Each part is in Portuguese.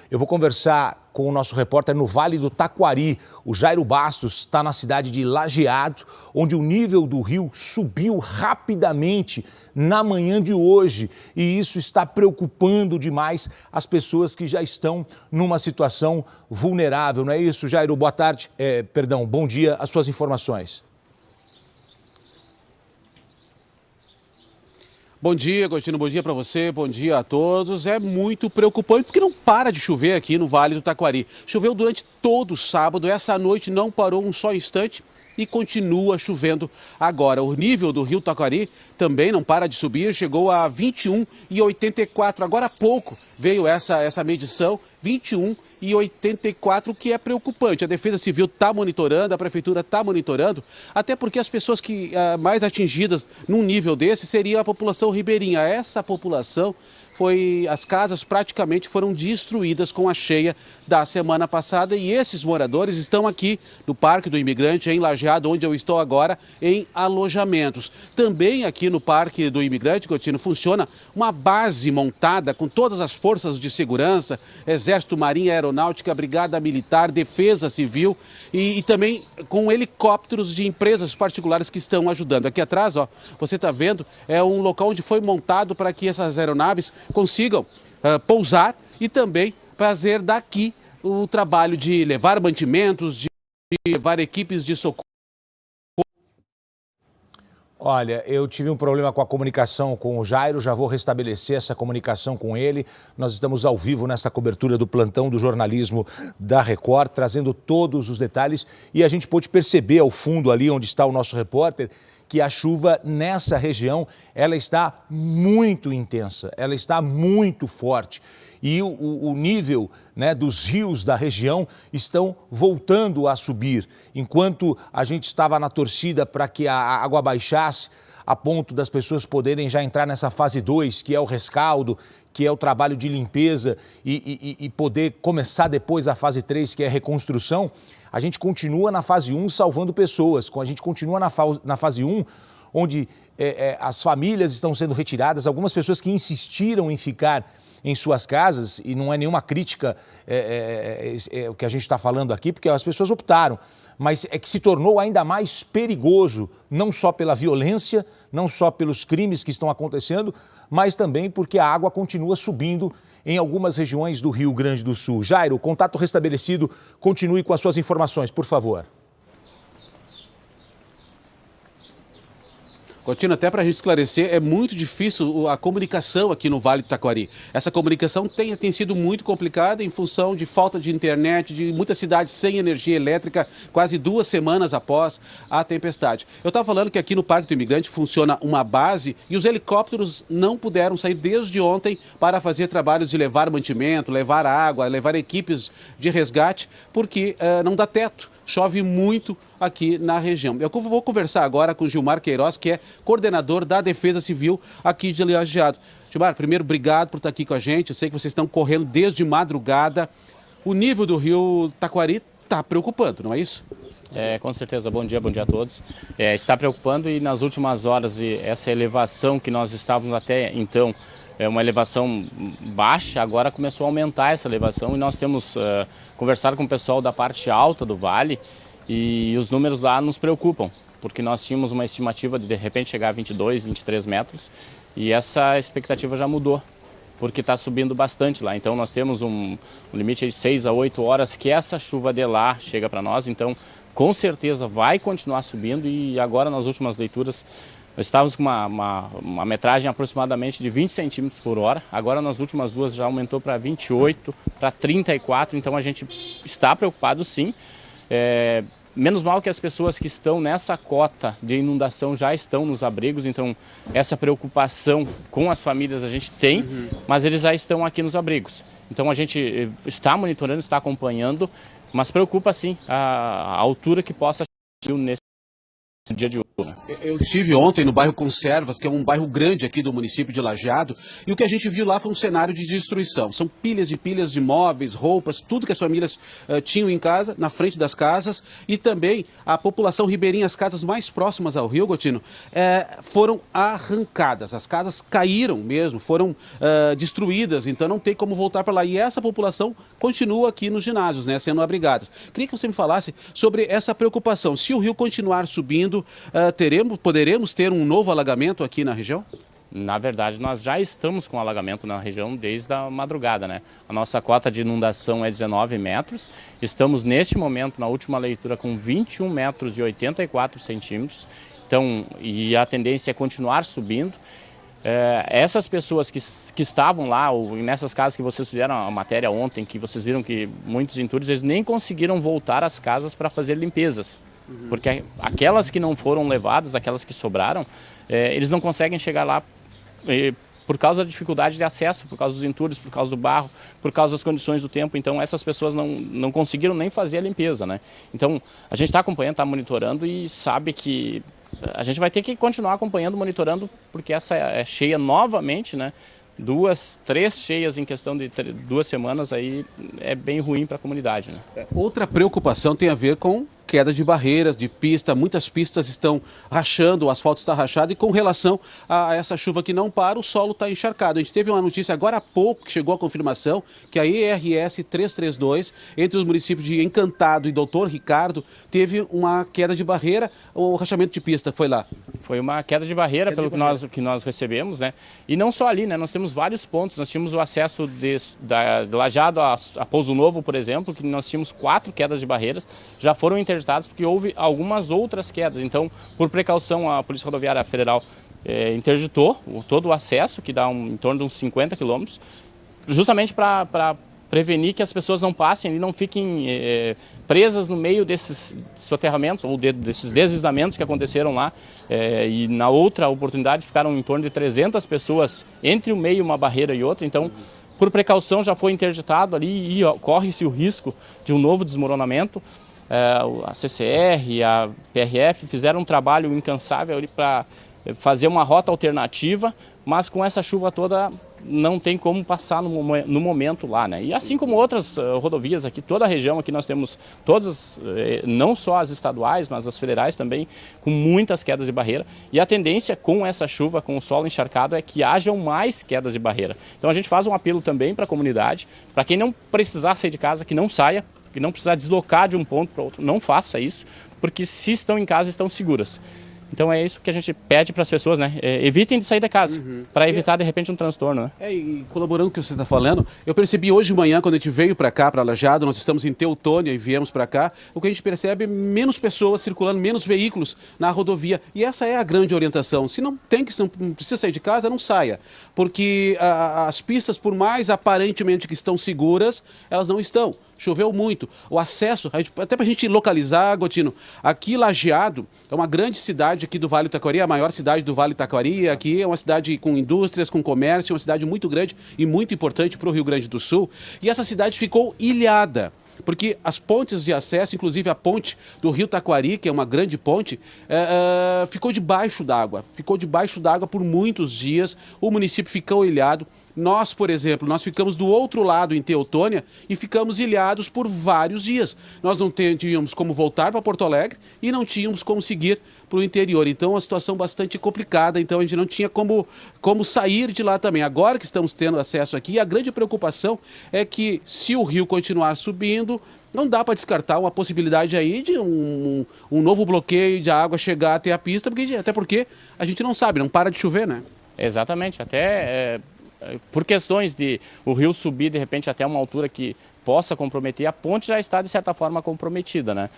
Eu vou conversar com o nosso repórter no Vale do Taquari. O Jairo Bastos está na cidade de Lajeado, onde o nível do rio subiu rapidamente na manhã de hoje. E isso está preocupando demais as pessoas que já estão numa situação vulnerável. Não é isso, Jairo? Boa tarde, bom dia, as suas informações. Bom dia, Agostinho, bom dia para você, bom dia a todos. É muito preocupante porque não para de chover aqui no Vale do Taquari. Choveu durante todo o sábado, essa noite não parou um só instante e continua chovendo agora. O nível do rio Taquari também não para de subir, chegou a 21,84. Agora há pouco veio essa medição, 21,84, que é preocupante. A Defesa Civil está monitorando, a Prefeitura está monitorando, até porque as pessoas que mais atingidas num nível desse seria a população ribeirinha. Essa população as casas praticamente foram destruídas com a cheia da semana passada e esses moradores estão aqui no Parque do Imigrante, em Lajeado, onde eu estou agora, em alojamentos. Também aqui no Parque do Imigrante, Coutinho, funciona uma base montada com todas as forças de segurança, Exército, Marinha, Aeronáutica, Brigada Militar, Defesa Civil e também com helicópteros de empresas particulares que estão ajudando. Aqui atrás, ó, você está vendo, é um local onde foi montado para que essas aeronaves consigam pousar e também fazer daqui o trabalho de levar mantimentos, de levar equipes de socorro. Olha, eu tive um problema com a comunicação com o Jairo, já vou restabelecer essa comunicação com ele. Nós estamos ao vivo nessa cobertura do plantão do jornalismo da Record, trazendo todos os detalhes e a gente pôde perceber ao fundo ali onde está o nosso repórter que a chuva nessa região, ela está muito intensa, ela está muito forte. E o nível, né, dos rios da região estão voltando a subir. Enquanto a gente estava na torcida para que a água baixasse, a ponto das pessoas poderem já entrar nessa fase 2, que é o rescaldo, que é o trabalho de limpeza e poder começar depois a fase 3, que é a reconstrução, a gente continua na fase 1 salvando pessoas. A gente continua na fase 1, onde as famílias estão sendo retiradas, algumas pessoas que insistiram em ficar em suas casas, e não é nenhuma crítica o que a gente está falando aqui, porque as pessoas optaram, mas é que se tornou ainda mais perigoso, não só pela violência, não só pelos crimes que estão acontecendo, mas também porque a água continua subindo em algumas regiões do Rio Grande do Sul. Jairo, contato restabelecido, continue com as suas informações, por favor. Coutinho, até para a gente esclarecer, é muito difícil a comunicação aqui no Vale do Taquari. Essa comunicação tem sido muito complicada em função de falta de internet, de muitas cidades sem energia elétrica, quase 2 semanas após a tempestade. Eu estava falando que aqui no Parque do Imigrante funciona uma base e os helicópteros não puderam sair desde ontem para fazer trabalhos de levar mantimento, levar água, levar equipes de resgate, porque não dá teto. Chove muito aqui na região. Eu vou conversar agora com Gilmar Queiroz, que é coordenador da Defesa Civil aqui de Lajeado. Gilmar, primeiro, obrigado por estar aqui com a gente. Eu sei que vocês estão correndo desde madrugada. O nível do rio Taquari está preocupando, não é isso? Com certeza. Bom dia a todos. Está preocupando e nas últimas horas essa elevação que nós estávamos até então, uma elevação baixa, agora começou a aumentar essa elevação e nós temos conversado com o pessoal da parte alta do vale e os números lá nos preocupam, porque nós tínhamos uma estimativa de repente chegar a 22, 23 metros e essa expectativa já mudou, porque está subindo bastante lá. Então nós temos um limite de 6 a 8 horas que essa chuva de lá chega para nós, então com certeza vai continuar subindo e agora nas últimas leituras nós estávamos com uma metragem aproximadamente de 20 centímetros por hora, agora nas últimas duas já aumentou para 28, para 34, então a gente está preocupado sim. Menos mal que as pessoas que estão nessa cota de inundação já estão nos abrigos, então essa preocupação com as famílias a gente tem, mas eles já estão aqui nos abrigos. Então a gente está monitorando, está acompanhando, mas preocupa sim a altura que possa chegar nesse dia de hoje. Né? Eu estive ontem no bairro Conservas, que é um bairro grande aqui do município de Lajeado, e o que a gente viu lá foi um cenário de destruição. São pilhas e pilhas de móveis, roupas, tudo que as famílias tinham em casa, na frente das casas, e também a população ribeirinha, as casas mais próximas ao rio, Gotino, foram arrancadas. As casas caíram mesmo, foram destruídas, então não tem como voltar para lá. E essa população continua aqui nos ginásios, né, sendo abrigadas. Queria que você me falasse sobre essa preocupação. Se o rio continuar subindo, poderemos ter um novo alagamento aqui na região? Na verdade, nós já estamos com alagamento na região desde a madrugada, né? A nossa cota de inundação é 19 metros. Estamos, neste momento, na última leitura, com 21 metros e 84 centímetros. Então, e a tendência é continuar subindo. Essas pessoas que estavam lá, ou nessas casas que vocês fizeram a matéria ontem, que vocês viram que muitos entulhos, eles nem conseguiram voltar às casas para fazer limpezas. Porque aquelas que não foram levadas, aquelas que sobraram, eles não conseguem chegar lá por causa da dificuldade de acesso, por causa dos entulhos, por causa do barro, por causa das condições do tempo. Então essas pessoas não conseguiram nem fazer a limpeza, né? Então a gente está acompanhando, está monitorando e sabe que a gente vai ter que continuar acompanhando, monitorando, porque essa é cheia novamente, né? 2, 3 cheias em questão de 2 semanas aí é bem ruim para a comunidade, né? Outra preocupação tem a ver com queda de barreiras, de pista. Muitas pistas estão rachando, o asfalto está rachado, e com relação a essa chuva que não para, o solo está encharcado. A gente teve uma notícia agora há pouco que chegou a confirmação que a ERS 332, entre os municípios de Encantado e Doutor Ricardo, teve uma queda de barreira. O rachamento de pista foi lá? Foi uma queda de barreira, que nós recebemos, né? E não só ali, né? Nós temos vários pontos. Nós tínhamos o acesso de Lajeado a Pouso Novo, por exemplo, que nós tínhamos 4 quedas de barreiras, já foram interditadas porque houve algumas outras quedas. Então, por precaução, a Polícia Rodoviária Federal interditou todo o acesso, que dá em torno de uns 50 quilômetros, justamente para prevenir que as pessoas não passem e não fiquem presas no meio desses soterramentos ou desses deslizamentos que aconteceram lá. E na outra oportunidade ficaram em torno de 300 pessoas entre o meio, uma barreira e outra. Então, por precaução, já foi interditado ali e corre-se o risco de um novo desmoronamento. A CCR e a PRF fizeram um trabalho incansável ali para fazer uma rota alternativa, mas com essa chuva toda não tem como passar no momento lá, né? E assim como outras rodovias aqui, toda a região aqui nós temos todas, não só as estaduais, mas as federais também, com muitas quedas de barreira. E a tendência com essa chuva, com o solo encharcado, é que hajam mais quedas de barreira. Então a gente faz um apelo também para a comunidade, para quem não precisar sair de casa, que não saia, que não precisar deslocar de um ponto para outro, não faça isso, porque se estão em casa, estão seguras. Então é isso que a gente pede para as pessoas, né? Evitem de sair da casa, para evitar de repente um transtorno, né? E colaborando com o que você está falando, eu percebi hoje de manhã, quando a gente veio para cá, para Lajeado, nós estamos em Teutônia e viemos para cá, o que a gente percebe é menos pessoas circulando, menos veículos na rodovia. E essa é a grande orientação. Se não precisa sair de casa, não saia. Porque as pistas, por mais aparentemente que estão seguras, elas não estão. Choveu muito. O acesso, até para a gente localizar, Gotino, aqui Lajeado é uma grande cidade aqui do Vale do Taquari, a maior cidade do Vale do Taquari. Aqui é uma cidade com indústrias, com comércio, uma cidade muito grande e muito importante para o Rio Grande do Sul. E essa cidade ficou ilhada, porque as pontes de acesso, inclusive a ponte do Rio Taquari, que é uma grande ponte, ficou debaixo d'água. Ficou debaixo d'água por muitos dias, o município ficou ilhado. Nós, por exemplo, nós ficamos do outro lado em Teutônia e ficamos ilhados por vários dias. Nós não tínhamos como voltar para Porto Alegre e não tínhamos como seguir para o interior. Então, uma situação bastante complicada. Então, a gente não tinha como sair de lá também. Agora que estamos tendo acesso aqui, a grande preocupação é que, se o rio continuar subindo, não dá para descartar uma possibilidade aí de um novo bloqueio de água chegar até a pista, até porque a gente não sabe, não para de chover, né? Exatamente, por questões de o rio subir de repente até uma altura que possa comprometer, a ponte já está de certa forma comprometida, né?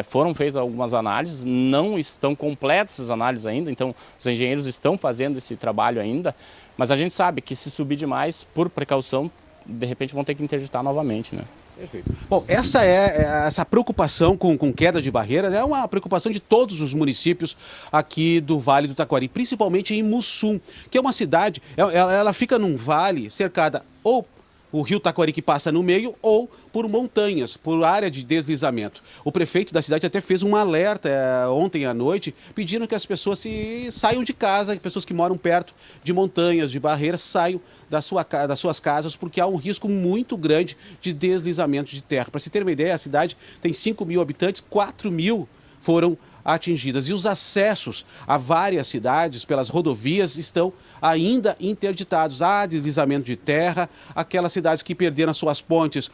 Foram feitas algumas análises, não estão completas essas análises ainda, então os engenheiros estão fazendo esse trabalho ainda, mas a gente sabe que se subir demais, por precaução, de repente vão ter que interditar novamente, né? Perfeito. Bom, essa preocupação com queda de barreiras é uma preocupação de todos os municípios aqui do Vale do Taquari, principalmente em Mussum, que é uma cidade, ela fica num vale cercada ou o rio Taquari que passa no meio ou por montanhas, por área de deslizamento. O prefeito da cidade até fez um alerta ontem à noite, pedindo que as pessoas saiam de casa, pessoas que moram perto de montanhas, de barreiras, saiam das suas casas, porque há um risco muito grande de deslizamento de terra. Para se ter uma ideia, a cidade tem 5 mil habitantes, 4 mil foram atingidas. E os acessos a várias cidades pelas rodovias estão ainda interditados. Há deslizamento de terra, aquelas cidades que perderam as suas pontes,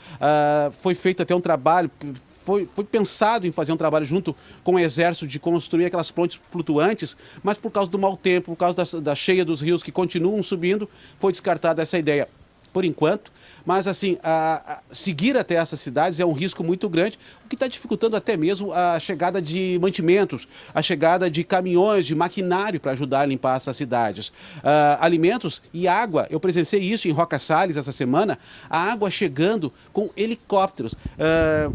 foi feito até um trabalho, foi pensado em fazer um trabalho junto com o Exército de construir aquelas pontes flutuantes, mas por causa do mau tempo, por causa da cheia dos rios que continuam subindo, foi descartada essa ideia por enquanto. Mas, assim, seguir até essas cidades é um risco muito grande, o que está dificultando até mesmo a chegada de mantimentos, a chegada de caminhões, de maquinário para ajudar a limpar essas cidades. Alimentos e água, eu presenciei isso em Roca Salles essa semana, a água chegando com helicópteros,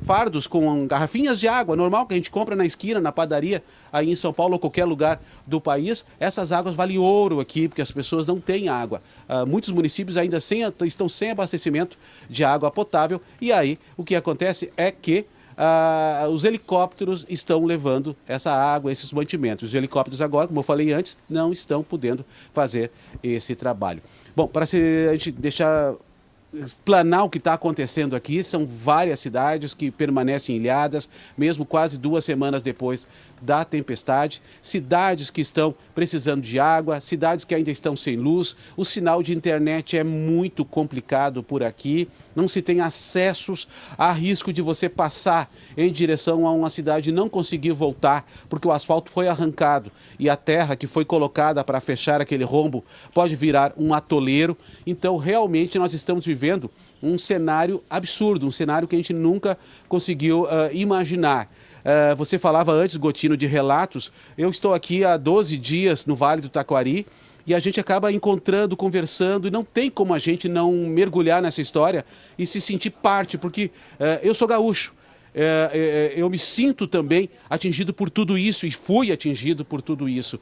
fardos com garrafinhas de água, normal que a gente compra na esquina, na padaria, aí em São Paulo ou qualquer lugar do país. Essas águas valem ouro aqui, porque as pessoas não têm água. Muitos municípios ainda estão sem abastecimento de água potável, e aí o que acontece é que os helicópteros estão levando essa água, esses mantimentos. Os helicópteros agora, como eu falei antes, não estão podendo fazer esse trabalho. Bom, para a gente deixar explanar o que está acontecendo aqui, são várias cidades que permanecem ilhadas, mesmo quase 2 semanas depois da tempestade, cidades que estão precisando de água, cidades que ainda estão sem luz, o sinal de internet é muito complicado por aqui, não se tem acessos, há risco de você passar em direção a uma cidade e não conseguir voltar, porque o asfalto foi arrancado e a terra que foi colocada para fechar aquele rombo pode virar um atoleiro. Então, realmente, nós estamos vivendo um cenário absurdo, um cenário que a gente nunca conseguiu imaginar. Você falava antes, Gotino, de relatos. Eu estou aqui há 12 dias no Vale do Taquari e a gente acaba encontrando, conversando, e não tem como a gente não mergulhar nessa história e se sentir parte, porque eu sou gaúcho. Eu me sinto também atingido por tudo isso e fui atingido por tudo isso.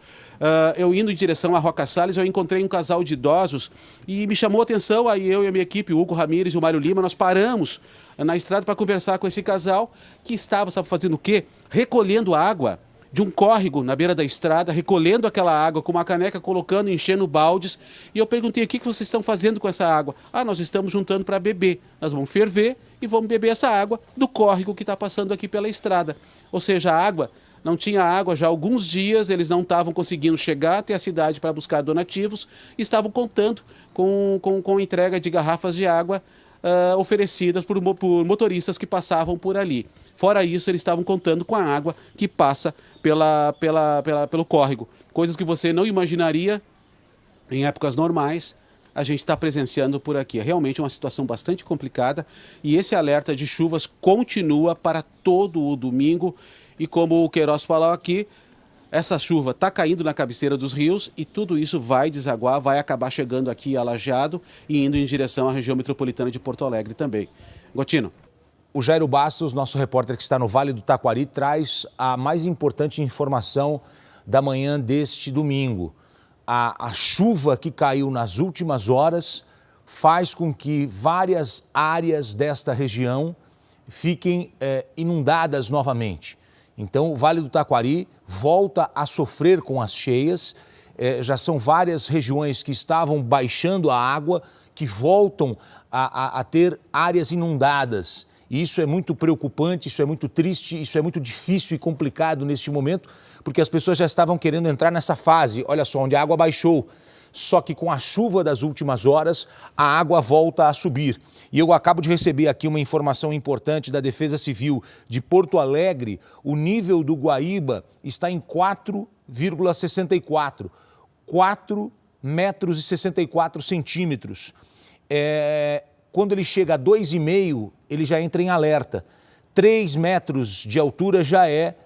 Eu indo em direção a Roca Salles, eu encontrei um casal de idosos e me chamou a atenção, aí eu e a minha equipe, o Hugo Ramírez e o Mário Lima, nós paramos na estrada para conversar com esse casal que estava, sabe, fazendo o quê? Recolhendo água de um córrego na beira da estrada, recolhendo aquela água com uma caneca, colocando, enchendo baldes. E eu perguntei, o que vocês estão fazendo com essa água? Nós estamos juntando para beber. Nós vamos ferver e vamos beber essa água do córrego que está passando aqui pela estrada. Ou seja, a água, não tinha água já há alguns dias, eles não estavam conseguindo chegar até a cidade para buscar donativos, e estavam contando com entrega de garrafas de água oferecidas por motoristas que passavam por ali. Fora isso, eles estavam contando com a água que passa pelo córrego. Coisas que você não imaginaria em épocas normais, a gente está presenciando por aqui. É realmente uma situação bastante complicada e esse alerta de chuvas continua para todo o domingo. E como o Queiroz falou aqui, essa chuva está caindo na cabeceira dos rios e tudo isso vai desaguar, vai acabar chegando aqui a Lajeado e indo em direção à região metropolitana de Porto Alegre também. Gotino. O Jairo Bastos, nosso repórter que está no Vale do Taquari, traz a mais importante informação da manhã deste domingo. A chuva que caiu nas últimas horas faz com que várias áreas desta região fiquem inundadas novamente. Então, o Vale do Taquari volta a sofrer com as cheias. Já são várias regiões que estavam baixando a água, que voltam a ter áreas inundadas. E isso é muito preocupante, isso é muito triste, isso é muito difícil e complicado neste momento, porque as pessoas já estavam querendo entrar nessa fase, olha só, onde a água baixou. Só que com a chuva das últimas horas, a água volta a subir. E eu acabo de receber aqui uma informação importante da Defesa Civil de Porto Alegre. O nível do Guaíba está em 4,64. 4 metros e 64 centímetros. Quando ele chega a 2,5, ele já entra em alerta. 3 metros de altura já é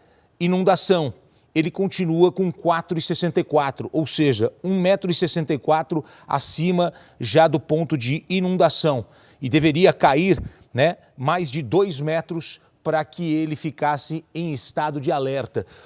inundação. Ele continua com 4,64, ou seja, 1,64 m acima já do ponto de inundação. E deveria cair, mais de 2 metros para que ele ficasse em estado de alerta.